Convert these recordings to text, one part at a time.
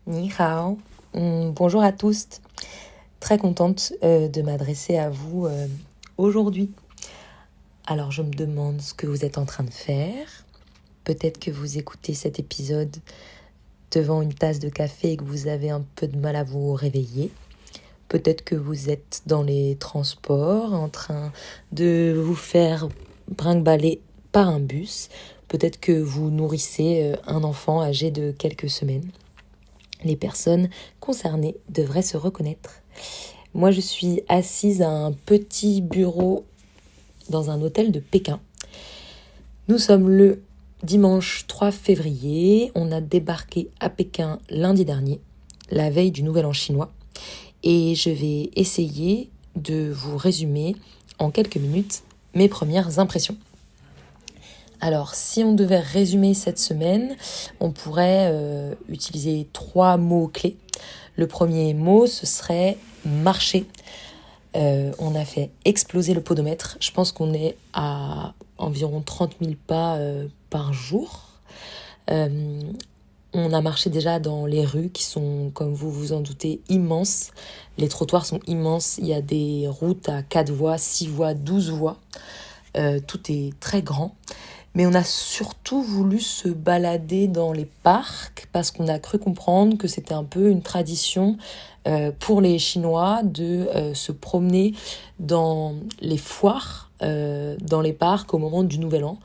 Ni hao. Bonjour à tous. Très contente de m'adresser à vous aujourd'hui. Alors je me demande ce que vous êtes en train de faire. Peut-être que vous écoutez cet épisode devant une tasse de café et que vous avez un peu de mal à vous réveiller. Peut-être que vous êtes dans les transports en train de vous faire brinque-baller par un bus. Peut-être que vous nourrissez un enfant âgé de quelques semaines. Les personnes concernées devraient se reconnaître. Moi, je suis assise à un petit bureau dans un hôtel de Pékin. Nous sommes le dimanche 3 février. On a débarqué à Pékin lundi dernier, la veille du Nouvel An chinois. Et je vais essayer de vous résumer en quelques minutes mes premières impressions. Alors, si on devait résumer cette semaine, on pourrait utiliser 3 mots-clés. Le premier mot, ce serait marcher. On a fait exploser le podomètre. Je pense qu'on est à environ 30 000 pas par jour. On a marché déjà dans les rues qui sont, comme vous vous en doutez, immenses. Les trottoirs sont immenses. Il y a des routes à 4 voies, 6 voies, 12 voies. Tout est très grand. Mais on a surtout voulu se balader dans les parcs parce qu'on a cru comprendre que c'était un peu une tradition pour les Chinois de se promener dans les foires, dans les parcs au moment du Nouvel An,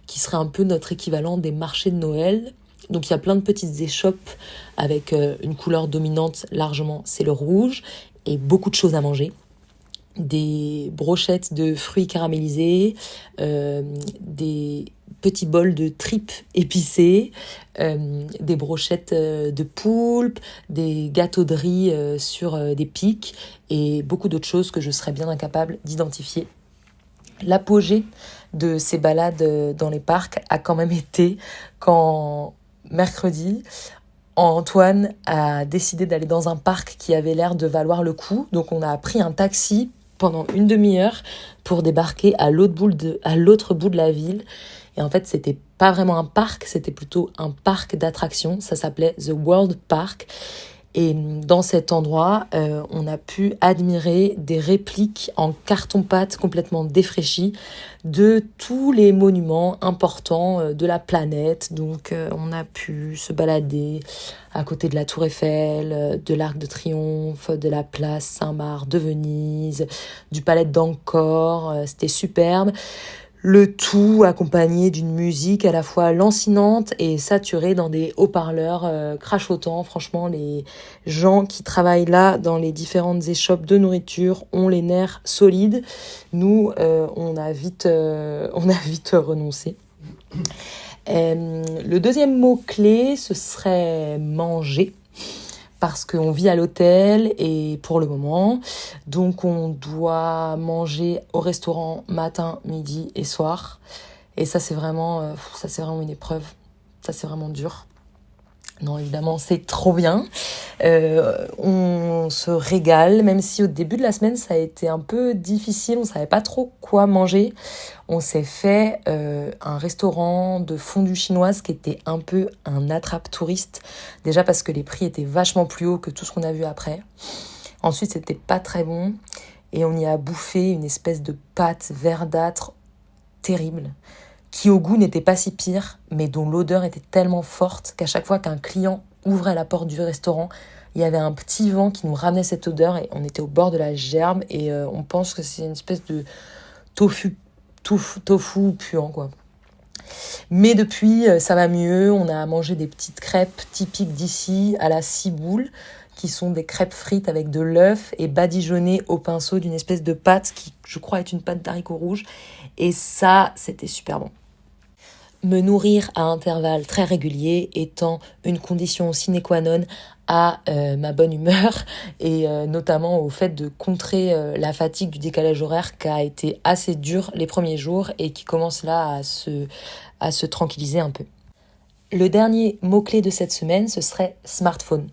qui serait un peu notre équivalent des marchés de Noël. Donc il y a plein de petites échoppes avec une couleur dominante largement, c'est le rouge, et beaucoup de choses à manger. Des brochettes de fruits caramélisés, des petits bols de tripes épicées, des brochettes de poulpe, des gâteaux de riz sur des pics et beaucoup d'autres choses que je serais bien incapable d'identifier. L'apogée de ces balades dans les parcs a quand même été quand mercredi, Antoine a décidé d'aller dans un parc qui avait l'air de valoir le coup. Donc on a pris un taxi pendant une demi-heure pour débarquer à l'autre bout de la ville. Et en fait, c'était pas vraiment un parc, c'était plutôt un parc d'attractions. Ça s'appelait The World Park. Et dans cet endroit, on a pu admirer des répliques en carton-pâte complètement défraîchies de tous les monuments importants de la planète. Donc on a pu se balader à côté de la Tour Eiffel, de l'Arc de Triomphe, de la place Saint-Marc de Venise, du palais d'Angkor. C'était superbe. Le tout accompagné d'une musique à la fois lancinante et saturée dans des haut-parleurs crachotants. Franchement, les gens qui travaillent là dans les différentes échoppes de nourriture ont les nerfs solides. Nous, on a vite renoncé. Le deuxième mot-clé, ce serait manger. Parce qu'on vit à l'hôtel et pour le moment, donc on doit manger au restaurant matin, midi et soir. Et ça c'est vraiment une épreuve, ça c'est vraiment dur. Non, évidemment, c'est trop bien. On se régale, même si au début de la semaine, ça a été un peu difficile. On savait pas trop quoi manger. On s'est fait un restaurant de fondue chinoise qui était un peu un attrape-touriste. Déjà parce que les prix étaient vachement plus hauts que tout ce qu'on a vu après. Ensuite, c'était pas très bon. Et on y a bouffé une espèce de pâte verdâtre terrible, qui au goût n'était pas si pire, mais dont l'odeur était tellement forte qu'à chaque fois qu'un client ouvrait la porte du restaurant, il y avait un petit vent qui nous ramenait cette odeur et on était au bord de la gerbe et on pense que c'est une espèce de tofu puant, quoi. Mais depuis, ça va mieux. On a mangé des petites crêpes typiques d'ici à la ciboule, qui sont des crêpes frites avec de l'œuf et badigeonnées au pinceau d'une espèce de pâte qui, je crois, est une pâte d'haricots rouges. Et ça, c'était super bon. Me nourrir à intervalles très réguliers étant une condition sine qua non à ma bonne humeur et notamment au fait de contrer la fatigue du décalage horaire qui a été assez dur les premiers jours et qui commence là à se tranquilliser un peu. Le dernier mot-clé de cette semaine, ce serait smartphone.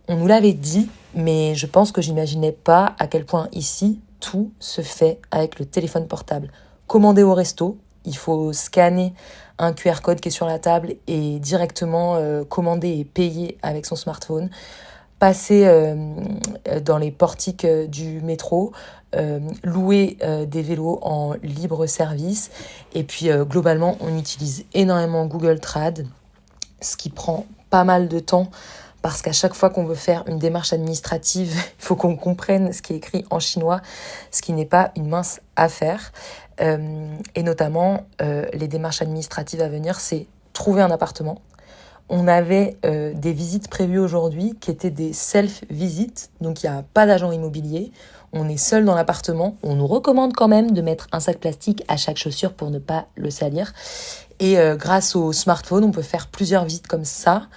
On nous l'avait dit, mais je pense que j'imaginais pas à quel point ici, tout se fait avec le téléphone portable. Commander au resto, il faut scanner un QR code qui est sur la table et directement commander et payer avec son smartphone. Passer dans les portiques du métro, louer des vélos en libre service. Et puis globalement, on utilise énormément Google Trad, ce qui prend pas mal de temps parce qu'à chaque fois qu'on veut faire une démarche administrative, il faut qu'on comprenne ce qui est écrit en chinois, ce qui n'est pas une mince affaire. Et notamment, les démarches administratives à venir, c'est trouver un appartement. On avait des visites prévues aujourd'hui qui étaient des self-visites, donc il n'y a pas d'agent immobilier, on est seul dans l'appartement, on nous recommande quand même de mettre un sac plastique à chaque chaussure pour ne pas le salir. Et grâce au smartphone, on peut faire plusieurs visites comme ça.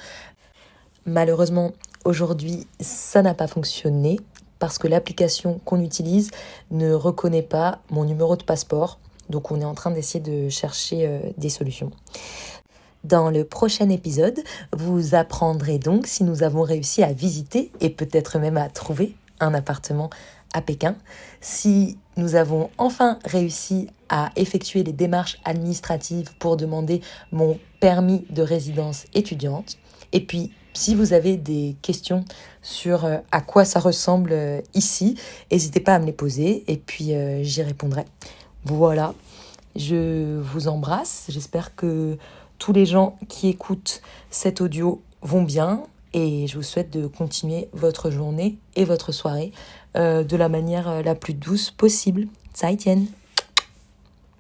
Malheureusement, aujourd'hui, ça n'a pas fonctionné parce que l'application qu'on utilise ne reconnaît pas mon numéro de passeport. Donc on est en train d'essayer de chercher des solutions. Dans le prochain épisode, vous apprendrez donc si nous avons réussi à visiter et peut-être même à trouver un appartement à Pékin, si nous avons enfin réussi à effectuer les démarches administratives pour demander mon permis de résidence étudiante, et puis si vous avez des questions sur à quoi ça ressemble ici, n'hésitez pas à me les poser et puis j'y répondrai. Voilà, je vous embrasse. J'espère que tous les gens qui écoutent cet audio vont bien et je vous souhaite de continuer votre journée et votre soirée de la manière la plus douce possible. 再见